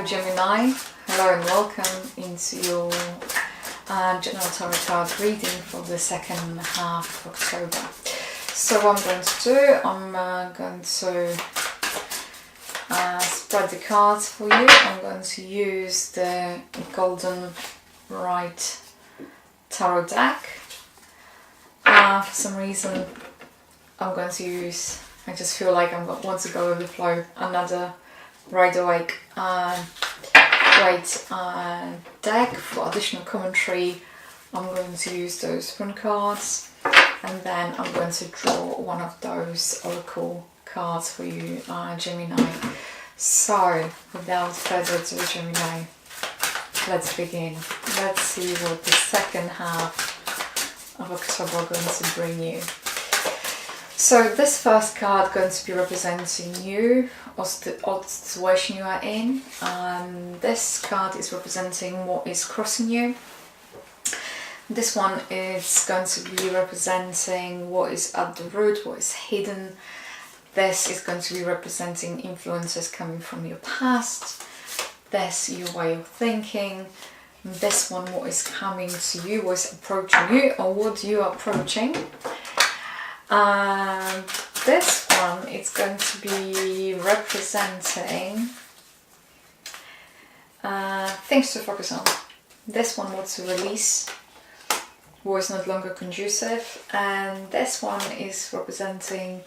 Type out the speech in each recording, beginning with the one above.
Gemini, hello and welcome into your general tarot card reading for the second half of October. So what I'm going to do, I'm going to spread the cards for you. I'm going to use the Golden Right Tarot deck. For some reason I'm going to use, I just feel like I want to go with the flow, another Rider Waite deck for additional commentary. I'm going to use those fun cards, and then I'm going to draw one of those oracle cards for you, Gemini. So without further ado, Gemini, let's begin. Let's see what the second half of October are going to bring you. So this first card going to be representing you or the situation you are in. This card is representing what is crossing you. This one is going to be representing what is at the root, what is hidden. This is going to be representing influences coming from your past. This, your way of thinking. This one, what is coming to you, what is approaching you, or what you are approaching. This one, it's going to be representing things to focus on. This one, what to release, what is not longer conducive, and this one is representing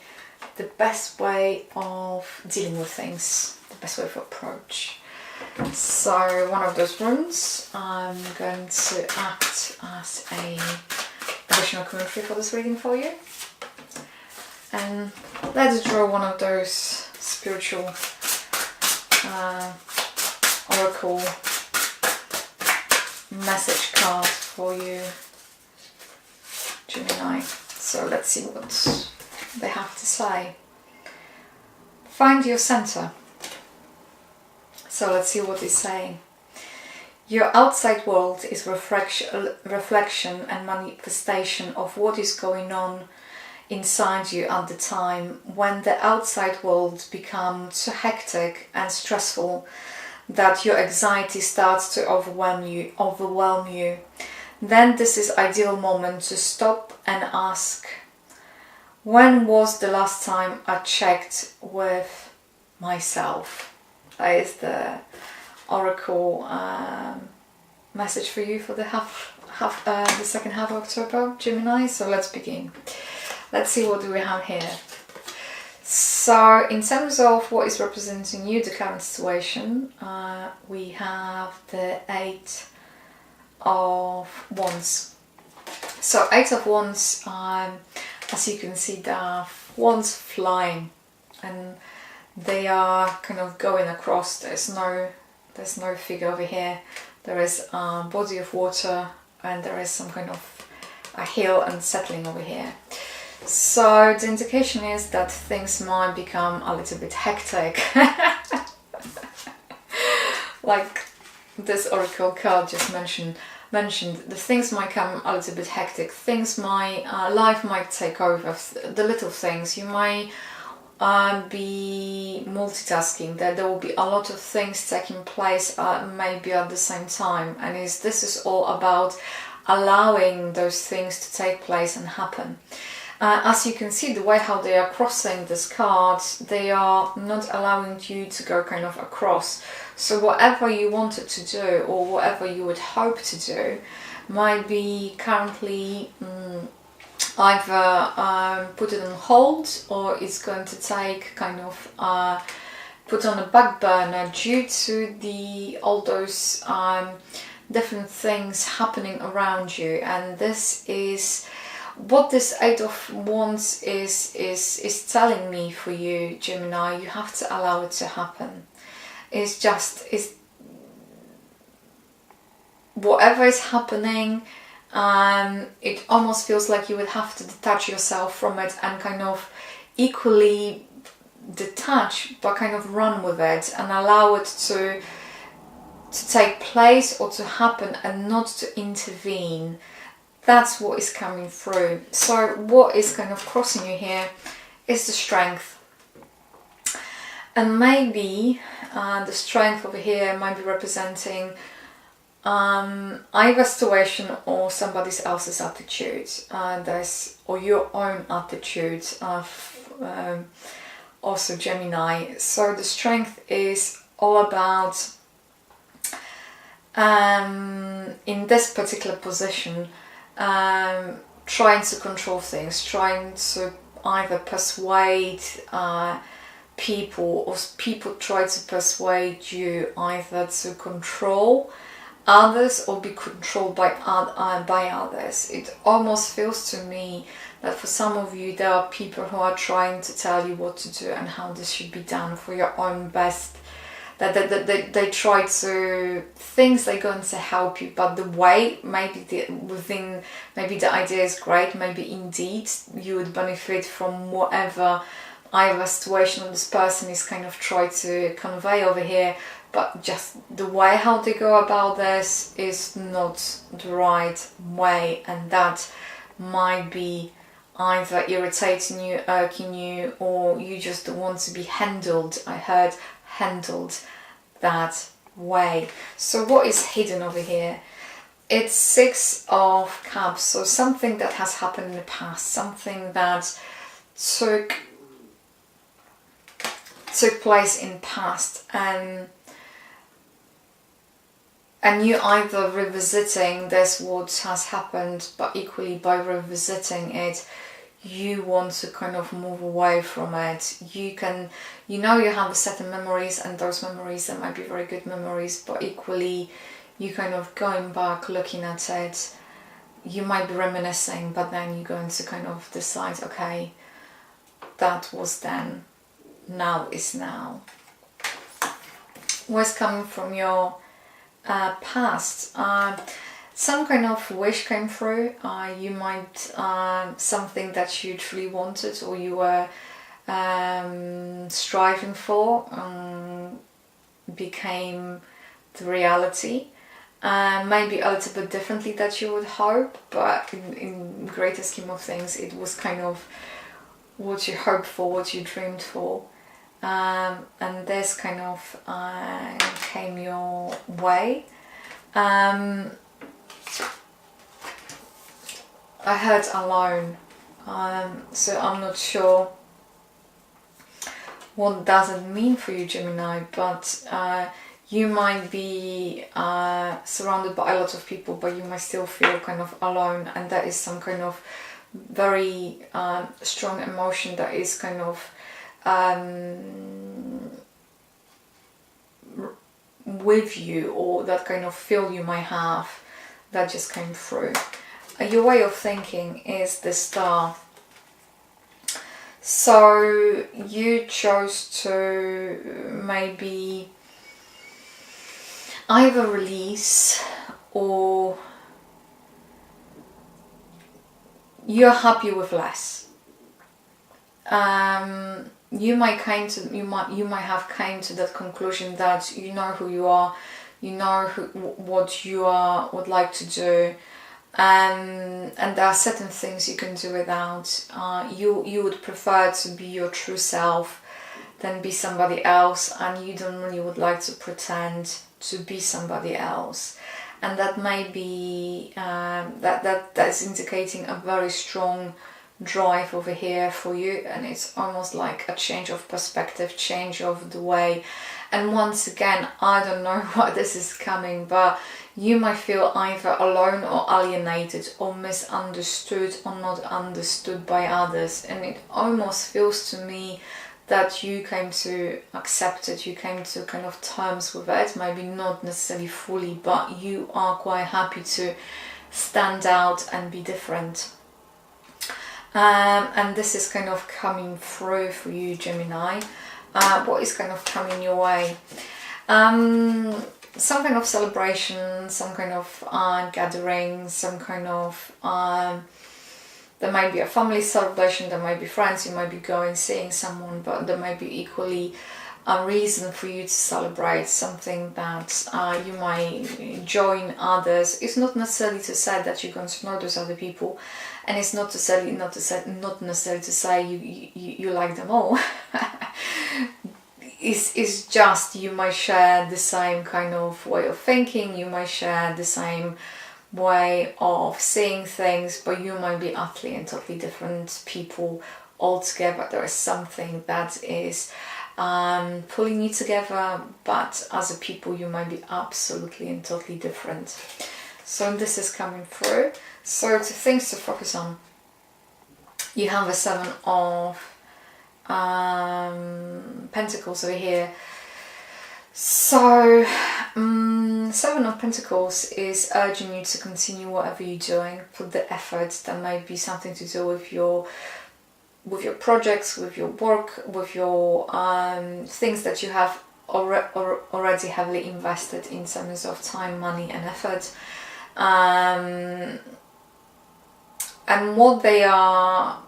the best way of dealing with things, the best way of approach. So one of those runes, I'm going to act as a additional commentary for this reading for you. And let's draw one of those spiritual oracle message cards for you, Gemini. So let's see what they have to say. Find your center. So let's see what it's saying. Your outside world is reflection and manifestation of what is going on inside you at the time. When the outside world becomes so hectic and stressful that your anxiety starts to overwhelm you, then this is ideal moment to stop and ask, when was the last time I checked with myself? That is the oracle message for you for the the second half of October, Gemini. So let's begin. Let's see what do we have here. So in terms of what is representing you, the current situation, we have the Eight of Wands. So Eight of Wands, as you can see, there are wands flying, and they are kind of going across. There's no figure over here. There is a body of water, and there is some kind of a hill and settling over here. So the indication is that things might become a little bit hectic. Like this oracle card just mentioned, the things might come a little bit hectic. Things might, life might take over. The little things, you might be multitasking. There will be a lot of things taking place maybe at the same time. And this is all about allowing those things to take place and happen. As you can see, the way how they are crossing this card, they are not allowing you to go kind of across. So whatever you wanted to do or whatever you would hope to do might be currently either put it on hold, or it's going to take kind of put on a back burner due to all those different things happening around you. And this is what this Eight of Wands is telling me for you, Gemini. You have to allow it to happen. It's whatever is happening, it almost feels like you would have to detach yourself from it and kind of equally detach, but kind of run with it and allow it to take place or to happen and not to intervene. That's what is coming through. So what is kind of crossing you here is the strength. And maybe the strength over here might be representing either situation or somebody else's attitude, or your own attitude of also Gemini. So the strength is all about in this particular position trying to control things, trying to either persuade people, or people try to persuade you either to control others or be controlled by others. It almost feels to me that for some of you there are people who are trying to tell you what to do and how this should be done for your own best. That they try to, things they're going to help you, but the way, maybe the idea is great, maybe indeed you would benefit from whatever either situation this person is kind of trying to convey over here, but just the way how they go about this is not the right way, and that might be either irritating you, irking you, or you just want to be handled. I heard handled that way. So what is hidden over here? It's 6 of Cups, so something that has happened in the past, something that took place in past, and you either revisiting this what has happened, but equally by revisiting it you want to kind of move away from it. You have certain memories, and those memories, that might be very good memories, but equally you kind of going back, looking at it, you might be reminiscing, but then you're going to kind of decide, okay, that was then, now is now. What's coming from your past? Some kind of wish came through. You might, something that you truly wanted or you were striving for became the reality. Maybe a little bit differently that you would hope, but in greater scheme of things it was kind of what you hoped for, what you dreamed for. And this kind of came your way. I heard alone, so I'm not sure what does it mean for you, Gemini, but you might be surrounded by a lot of people, but you might still feel kind of alone, and that is some kind of very strong emotion that is kind of with you, or that kind of feel you might have that just came through. Your way of thinking is the Star. So you chose to maybe either release, or you're happy with less. You might have came to that conclusion that you know who you are, you know what you would like to do, and there are certain things you can do without. You would prefer to be your true self than be somebody else, and you don't really would like to pretend to be somebody else. And that may be that's indicating a very strong drive over here for you, and it's almost like a change of perspective, change of the way. And once again, I don't know why this is coming, but you might feel either alone or alienated or misunderstood or not understood by others, and it almost feels to me that you came to accept it, you came to kind of terms with it, maybe not necessarily fully, but you are quite happy to stand out and be different. And this is kind of coming through for you, Gemini. What is kind of coming your way? Some kind of celebration, some kind of gathering, some kind of there might be a family celebration, there might be friends, you might be going, seeing someone, but there might be equally a reason for you to celebrate, something that you might join others. It's not necessarily to say that you're going to know those other people, and it's not necessarily to say you like them all. is just, you might share the same kind of way of thinking, you might share the same way of seeing things, but you might be utterly and totally different people altogether. There is something that is pulling you together, but as a people you might be absolutely and totally different. So this is coming through. So to things to focus on, you have a Seven of Pentacles over here. So Seven of Pentacles is urging you to continue whatever you're doing, put the effort. That might be something to do with your projects, with your work, with your things that you have already heavily invested in terms of time, money and effort. And what they are,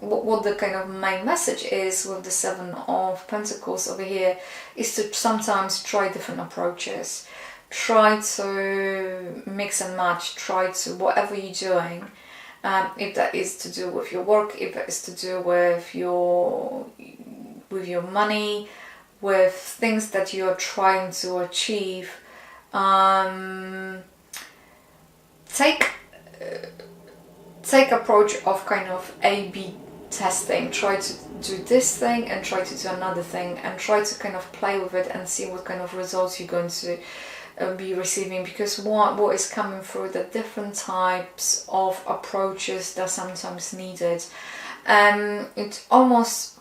what the kind of main message is with the Seven of Pentacles over here is to sometimes try different approaches, try to mix and match, try to, whatever you're doing, if that is to do with your work, if that is to do with your money, with things that you're trying to achieve, take approach of kind of A/B testing. Try to do this thing and try to do another thing, and try to kind of play with it and see what kind of results you're going to be receiving, because what is coming through, the different types of approaches that are sometimes needed. It's almost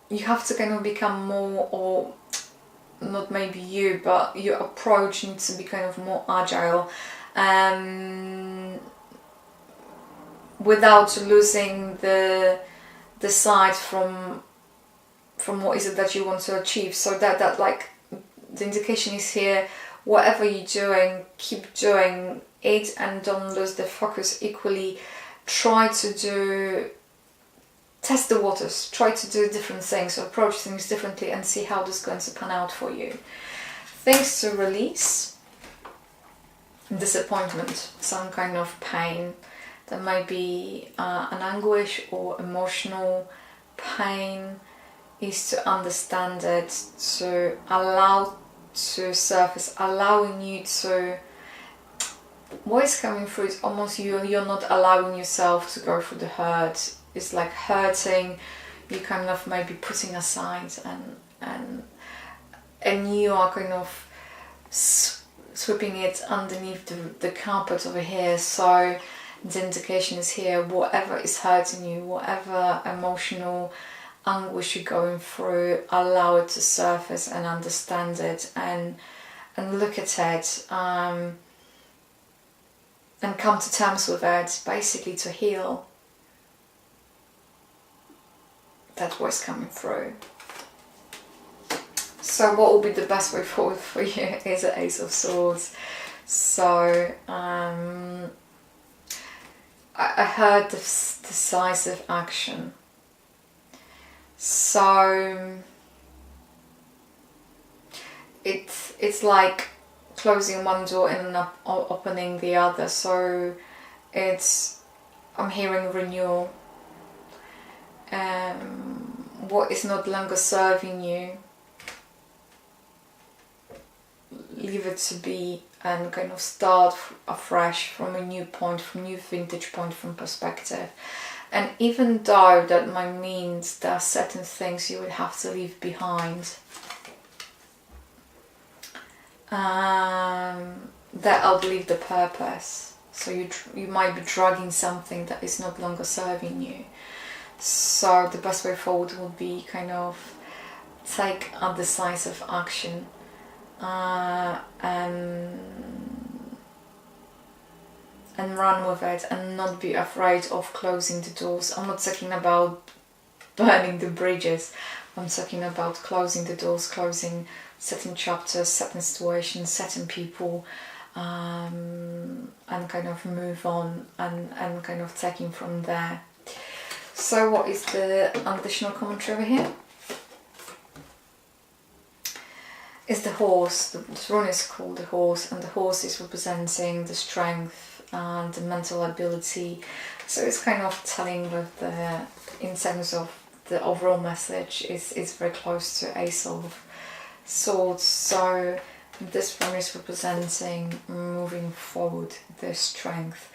you have to kind of become more, or not maybe you, but your approach needs to be kind of more agile, without losing the sight from what is it that you want to achieve. So that like the indication is here, whatever you're doing, keep doing it and don't lose the focus. Equally, try to test the waters, try to do different things, approach things differently, and see how this is going to pan out for you. Things to release: disappointment, some kind of pain. There might be an anguish or emotional pain. Is to understand it, to allow to surface, allowing you to, what is coming through is almost you're not allowing yourself to go through the hurt. It's like hurting, you kind of maybe putting aside, and you are kind of sweeping it underneath the carpet over here. So the indication is here, whatever is hurting you, whatever emotional anguish you're going through, allow it to surface and understand it, and look at it, and come to terms with it, basically to heal. That's what's coming through. So what will be the best way forward for you is the Ace of Swords. So I heard decisive action. So it's like closing one door and opening the other. So I'm hearing renewal. What is not longer serving you, leave it to be, and kind of start afresh from a new point, from new vintage point, from perspective. And even though that might mean there are certain things you would have to leave behind, that outlive the purpose. So you might be dragging something that is not longer serving you. So the best way forward would be kind of take a decisive action, and run with it, and not be afraid of closing the doors. I'm not talking about burning the bridges. I'm talking about closing the doors, closing certain chapters, certain situations, certain people, and kind of move on, and kind of taking from there. So what is the additional commentary over here? It's the horse. The rune is called the horse, and the horse is representing the strength, and the mental ability. So it's kind of telling with the, in terms of the overall message, is very close to Ace of Swords. So this one is representing moving forward, the strength,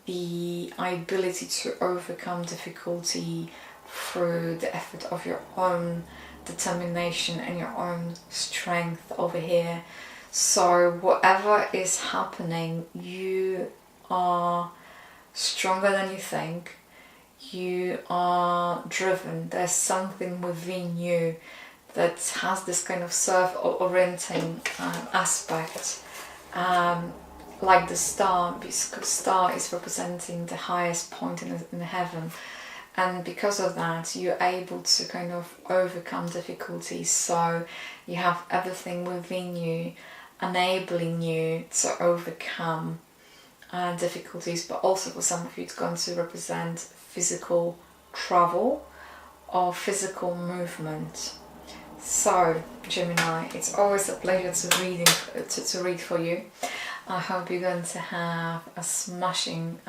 the ability to overcome difficulty through the effort of your own determination and your own strength over here. So whatever is happening, you are stronger than you think. You are driven. There's something within you that has this kind of self-orienting aspect, like the star, because the star is representing the highest point in heaven, and because of that you're able to kind of overcome difficulties. So you have everything within you enabling you to overcome difficulties, but also for some of you it's going to represent physical travel or physical movement. So Gemini, it's always a pleasure to read for you. I hope you're going to have a smashing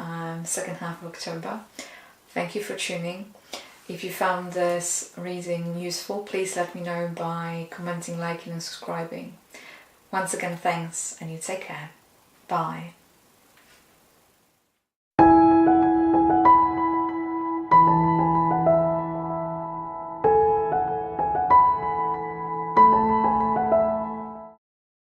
second half of October. Thank you for tuning. If you found this reading useful, please let me know by commenting, liking and subscribing. Once again, thanks, and you take care. Bye.